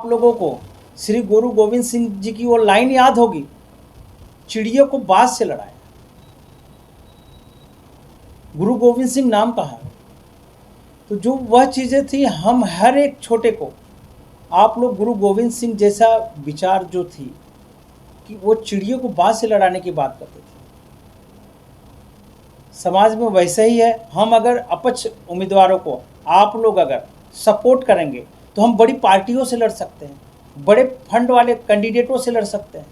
आप लोगों को श्री गुरु गोविंद सिंह जी की वो लाइन याद होगी, चिड़ियों को बाज से लड़ाया। गुरु गोविंद सिंह नाम कहा है, तो जो वह चीज़ें थी, हम हर एक छोटे को, आप लोग गुरु गोविंद सिंह जैसा विचार जो थी कि वो चिड़ियों को बाज से लड़ाने की बात करते थे। समाज में वैसे ही है। हम अगर अपक्ष उम्मीदवारों को आप लोग अगर सपोर्ट करेंगे तो हम बड़ी पार्टियों से लड़ सकते हैं, बड़े फंड वाले कैंडिडेटों से लड़ सकते हैं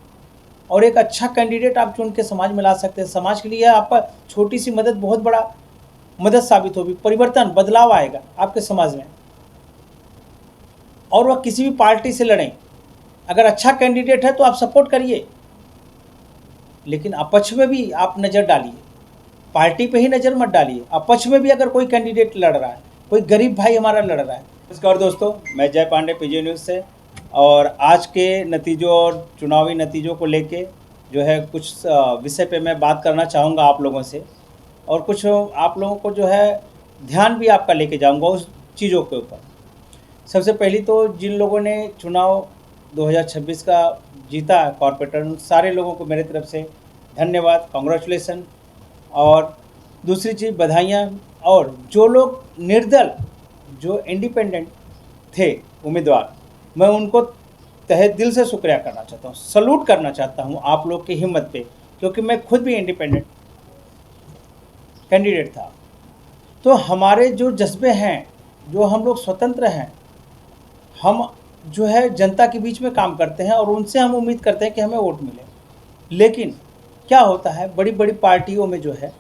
और एक अच्छा कैंडिडेट आप चुन के समाज में ला सकते हैं। समाज के लिए आपका छोटी सी मदद बहुत बड़ा मदद साबित होगी, परिवर्तन बदलाव आएगा आपके समाज में। और वह किसी भी पार्टी से लड़ें, अगर अच्छा कैंडिडेट है तो आप सपोर्ट करिए, लेकिन अपक्ष में भी आप नज़र डालिए, पार्टी पे ही नज़र मत डालिए। अपक्ष में भी अगर कोई कैंडिडेट लड़ रहा है, कोई गरीब भाई हमारा लड़ रहा है। नमस्कार दोस्तों, मैं जय पांडे पीजे न्यूज़ से, और आज के नतीजों और चुनावी नतीजों को लेके जो है कुछ विषय पे मैं बात करना चाहूँगा आप लोगों से, और कुछ आप लोगों को जो है ध्यान भी आपका लेके जाऊँगा उस चीज़ों के ऊपर। सबसे पहली तो जिन लोगों ने चुनाव 2026 का जीता कॉर्पोरेटर, उन सारे लोगों को मेरे तरफ से धन्यवाद, कॉन्ग्रेचुलेसन। और दूसरी चीज़ बधाइयाँ। और जो लोग निर्दल, जो इंडिपेंडेंट थे उम्मीदवार, मैं उनको तहे दिल से शुक्रिया करना चाहता हूँ, सलूट करना चाहता हूँ आप लोग की हिम्मत पे, क्योंकि मैं खुद भी इंडिपेंडेंट कैंडिडेट था। तो हमारे जो जज्बे हैं, जो हम लोग स्वतंत्र हैं, हम जो है जनता के बीच में काम करते हैं और उनसे हम उम्मीद करते हैं कि हमें वोट मिले। लेकिन क्या होता है, बड़ी बड़ी पार्टियों में जो है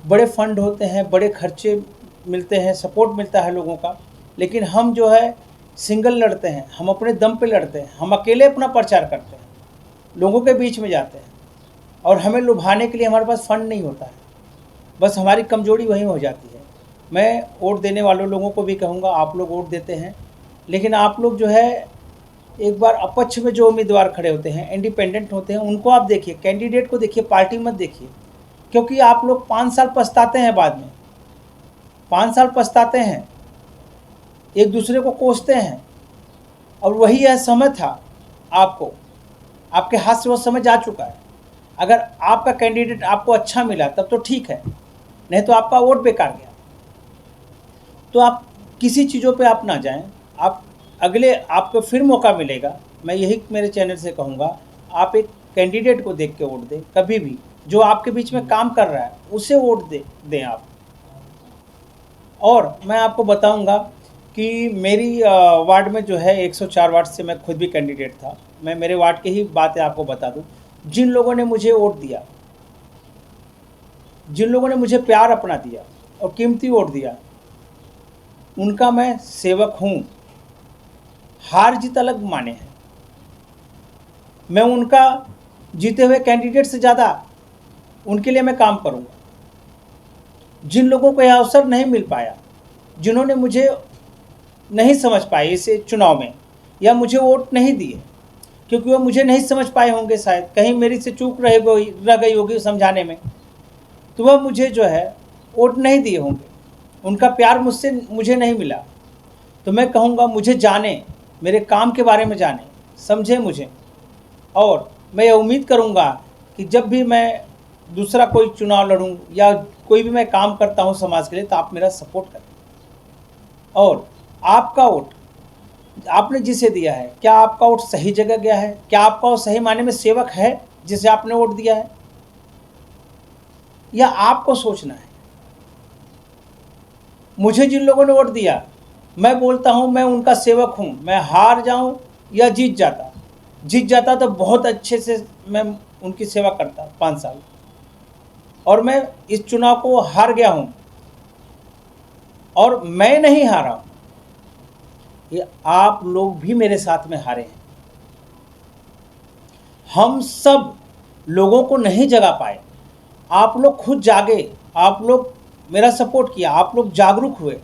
बड़े फंड होते हैं, बड़े खर्चे मिलते हैं, सपोर्ट मिलता है लोगों का, लेकिन हम जो है सिंगल लड़ते हैं, हम अपने दम पे लड़ते हैं, हम अकेले अपना प्रचार करते हैं, लोगों के बीच में जाते हैं, और हमें लुभाने के लिए हमारे पास फंड नहीं होता है। बस हमारी कमजोरी वहीं हो जाती है। मैं वोट देने वालों लोगों को भी कहूँगा, आप लोग वोट देते हैं, लेकिन आप लोग जो है एक बार अपक्ष में जो उम्मीदवार खड़े होते हैं, इंडिपेंडेंट होते हैं, उनको आप देखिए, कैंडिडेट को देखिए, पार्टी मत देखिए, क्योंकि आप लोग 5 साल पछताते हैं बाद में, 5 साल पछताते हैं, एक दूसरे को कोसते हैं। और वही यह समय था, आपको, आपके हाथ से वो समय जा चुका है। अगर आपका कैंडिडेट आपको अच्छा मिला तब तो ठीक है, नहीं तो आपका वोट बेकार गया। तो आप किसी चीज़ों पे आप ना जाएं, आप अगले आपको फिर मौका मिलेगा। मैं यही मेरे चैनल से कहूँगा, आप एक कैंडिडेट को देख के वोट दें, कभी भी जो आपके बीच में काम कर रहा है उसे वोट दें आप। और मैं आपको बताऊंगा कि मेरी वार्ड में जो है 104 वार्ड से मैं खुद भी कैंडिडेट था। मैं मेरे वार्ड की ही बातें आपको बता दूं। जिन लोगों ने मुझे वोट दिया, जिन लोगों ने मुझे प्यार अपना दिया और कीमती वोट दिया, उनका मैं सेवक हूँ। हार जीत अलग माने हैं, मैं उनका जीते हुए कैंडिडेट से ज़्यादा उनके लिए मैं काम करूँगा। जिन लोगों को यह अवसर नहीं मिल पाया, जिन्होंने मुझे नहीं समझ पाए इस चुनाव में, या मुझे वोट नहीं दिए क्योंकि वो मुझे नहीं समझ पाए होंगे, शायद कहीं मेरी से चूक रह गई होगी समझाने में, तो वह मुझे जो है वोट नहीं दिए होंगे, उनका प्यार मुझे नहीं मिला। तो मैं कहूँगा, मुझे जाने, मेरे काम के बारे में जाने, समझे मुझे, और मैं ये उम्मीद करूँगा कि जब भी मैं दूसरा कोई चुनाव लड़ूँ या कोई भी मैं काम करता हूँ समाज के लिए, तो आप मेरा सपोर्ट करें। और आपका वोट आपने जिसे दिया है, क्या आपका वोट सही जगह गया है? क्या आपका वोट सही मायने में सेवक है जिसे आपने वोट दिया है? या आपको सोचना है? मुझे जिन लोगों ने वोट दिया, मैं बोलता हूँ मैं उनका सेवक हूँ। मैं हार जाऊँ या जीत जाता तो बहुत अच्छे से मैं उनकी सेवा करता 5 साल, और मैं इस चुनाव को हार गया हूँ, और मैं नहीं हारा हूँ, ये आप लोग भी मेरे साथ में हारे हैं। हम सब लोगों को नहीं जगा पाए, आप लोग खुद जागे, आप लोग मेरा सपोर्ट किया, आप लोग जागरूक हुए,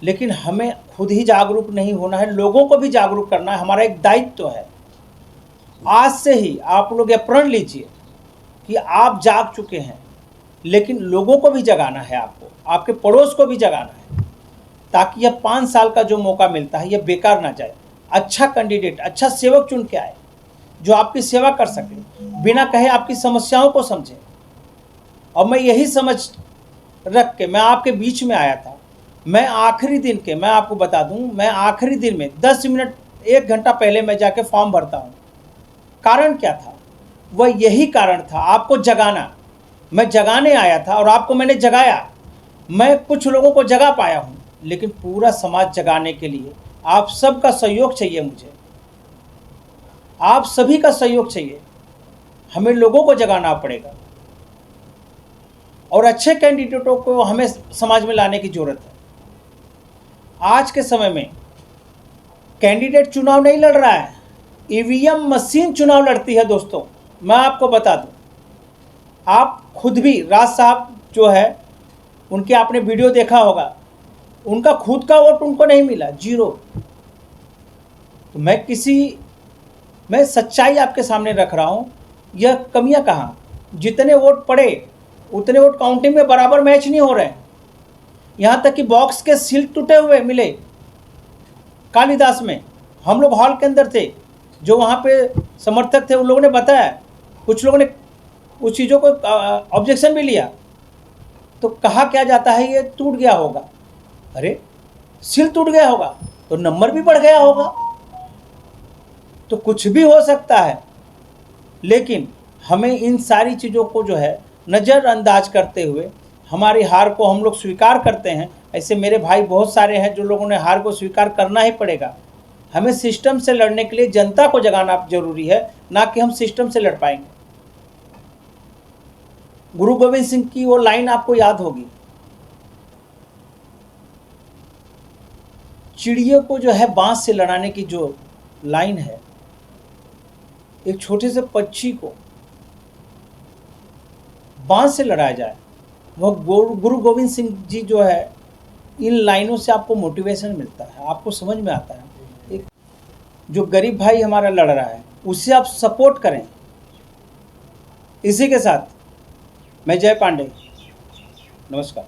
लेकिन हमें खुद ही जागरूक नहीं होना है, लोगों को भी जागरूक करना है, हमारा एक दायित्व है। आज से ही आप लोग ये प्रण लीजिए कि आप जाग चुके हैं, लेकिन लोगों को भी जगाना है, आपको, आपके पड़ोस को भी जगाना है, ताकि यह 5 साल का जो मौका मिलता है यह बेकार ना जाए। अच्छा कैंडिडेट, अच्छा सेवक चुन के आए जो आपकी सेवा कर सके, बिना कहे आपकी समस्याओं को समझे। और मैं यही समझ रख के मैं आपके बीच में आया था। मैं आखिरी दिन के, मैं आपको बता दूं, मैं आखिरी दिन में 10 मिनट 1 घंटा पहले मैं जाके फॉर्म भरता हूं। कारण क्या था? वह यही कारण था, आपको जगाना। मैं जगाने आया था और आपको मैंने जगाया। मैं कुछ लोगों को जगा पाया हूं, लेकिन पूरा समाज जगाने के लिए आप सबका सहयोग चाहिए। मुझे आप सभी का सहयोग चाहिए। हमें लोगों को जगाना पड़ेगा और अच्छे कैंडिडेटों को हमें समाज में लाने की जरूरत है। आज के समय में कैंडिडेट चुनाव नहीं लड़ रहा है, ईवीएम मशीन चुनाव लड़ती है। दोस्तों, मैं आपको बता दूं, आप खुद भी, राज साहब जो है, उनके आपने वीडियो देखा होगा, उनका खुद का वोट उनको नहीं मिला, 0। तो मैं सच्चाई आपके सामने रख रहा हूं। यह कमियां कहाँ? जितने वोट पड़े उतने वोट काउंटिंग में बराबर मैच नहीं हो रहे हैं। यहां तक कि बॉक्स के सील टूटे हुए मिले। कालिदास में हम लोग हॉल के अंदर थे, जो वहां पे समर्थक थे उन लोगों ने बताया, कुछ लोगों ने उस चीज़ों को ऑब्जेक्शन भी लिया। तो कहा क्या जाता है, ये टूट गया होगा। अरे, सील टूट गया होगा तो नंबर भी बढ़ गया होगा, तो कुछ भी हो सकता है। लेकिन हमें इन सारी चीज़ों को जो है नज़रअंदाज करते हुए हमारी हार को हम लोग स्वीकार करते हैं। ऐसे मेरे भाई बहुत सारे हैं जो लोगों ने हार को स्वीकार करना ही पड़ेगा। हमें सिस्टम से लड़ने के लिए जनता को जगाना जरूरी है, ना कि हम सिस्टम से लड़ पाएंगे। गुरु गोविंद सिंह की वो लाइन आपको याद होगी, चिड़ियों को जो है बांस से लड़ाने की जो लाइन है, एक छोटे से पक्षी को बांस से लड़ाया जाए, वह गुरु गोविंद सिंह जी जो है, इन लाइनों से आपको मोटिवेशन मिलता है, आपको समझ में आता है। एक जो गरीब भाई हमारा लड़ रहा है उससे आप सपोर्ट करें। इसी के साथ मैं जय पांडे, नमस्कार।